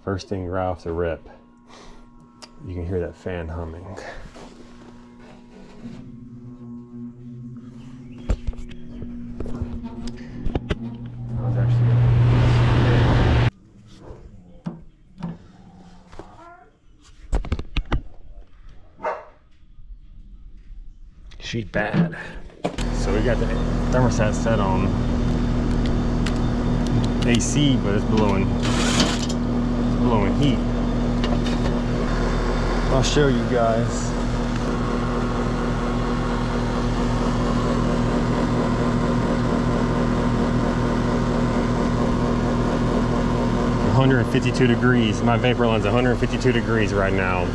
First thing right off the rip, you can hear that fan humming. I was actually she's bad. So we got the thermostat set on AC, but it's blowing heat. I'll show you guys. $152 degrees. My vapor line's 152 degrees right now.